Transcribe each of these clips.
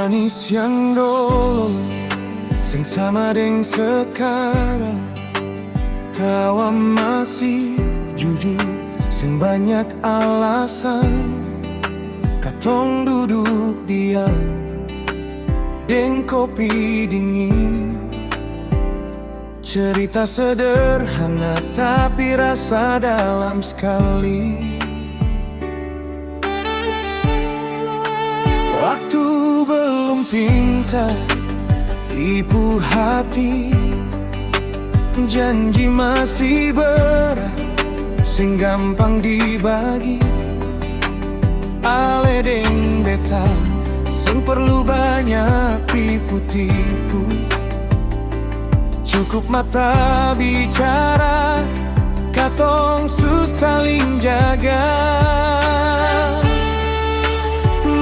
Manis yang dulu sing sama deng sekarang, tawa masih jujur sing banyak alasan. Katong duduk diam deng kopi dingin, cerita sederhana tapi rasa dalam sekali. Waktu belum pinta tipu hati, janji masih berat sing gampang dibagi. Ale deng beta sing perlu banyak tipu-tipu, cukup mata bicara, katong saling jaga.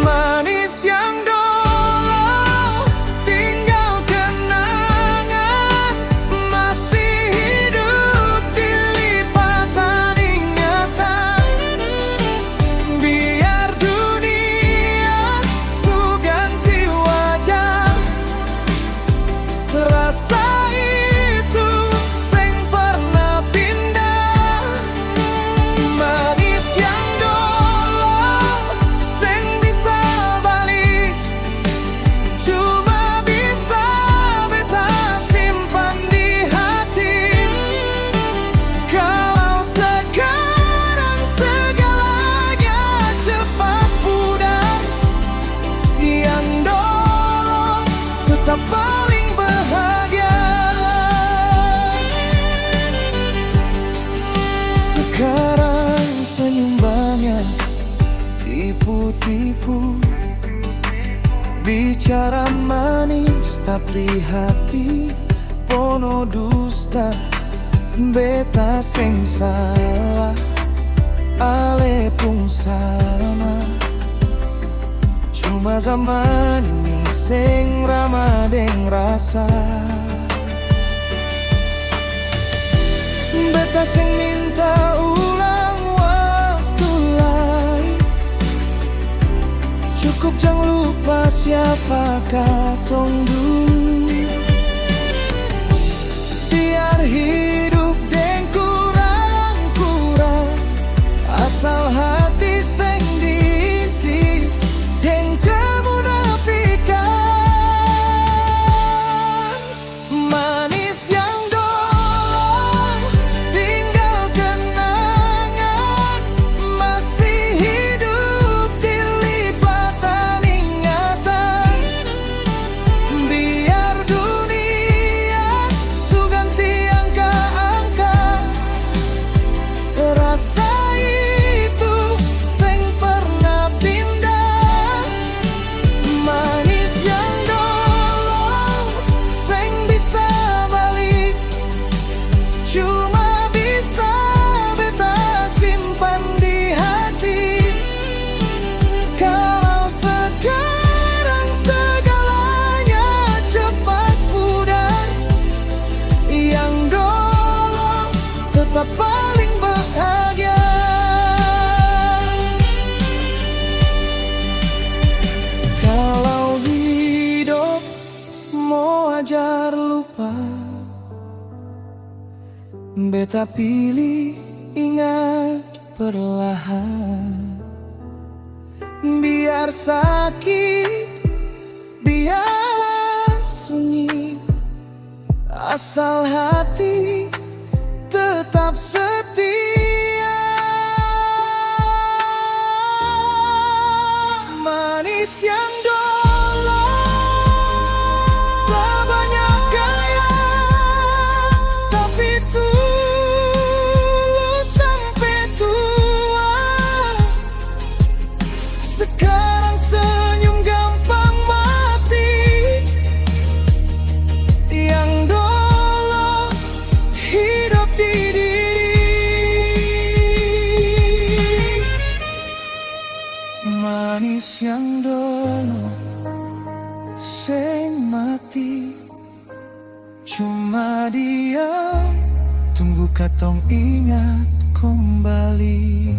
Manis yang dulu tinggal kenangan, masih hidup di lipatan ingatan. Biar dunia ganti wajah, rasa itu sing pernah pindah. Manis yang dulu sing bisa balik, cuma bisa beta simpan di hati. Kalau sekarang segalanya cepat pudar, yang dulu tetap paling bahagia. Sekarang senyum banyak tipu-tipu, bicara manis tapi hati penuh dusta. Beta sing salah, ale pun sama, cuma zaman ini sing ramah deng rasa. Beta sing minta ulang waktu lain, cukup jangan lupa siapa katong dulu. Biar hidup deng kurang-kurang, asal hati sing diisi deng kemunafikan. Manis yang dulu tinggal kenangan, masih hidup di lipatan ingatan. Biar dunia ganti angka-angka, rasa itu sing pernah pindah. Manis yang dulu sing bisa balik, cuma bisa beta simpan di hati. Kalau sekarang segalanya cepat pudar, yang dulu tetap paling bahagia. Kalau hidup mau ajar lupa, beta pilih ingat perlahan. Biar sakit, biar sunyi, asal hati tetap setia. Manis yang dulu tak banyak gaya, tapi tulus sampai tua. Sekarang senyum gampang mati, yang dulu hidup di diri. Manis yang dulu sing mati, cuma dia tunggu katong ingat kembali.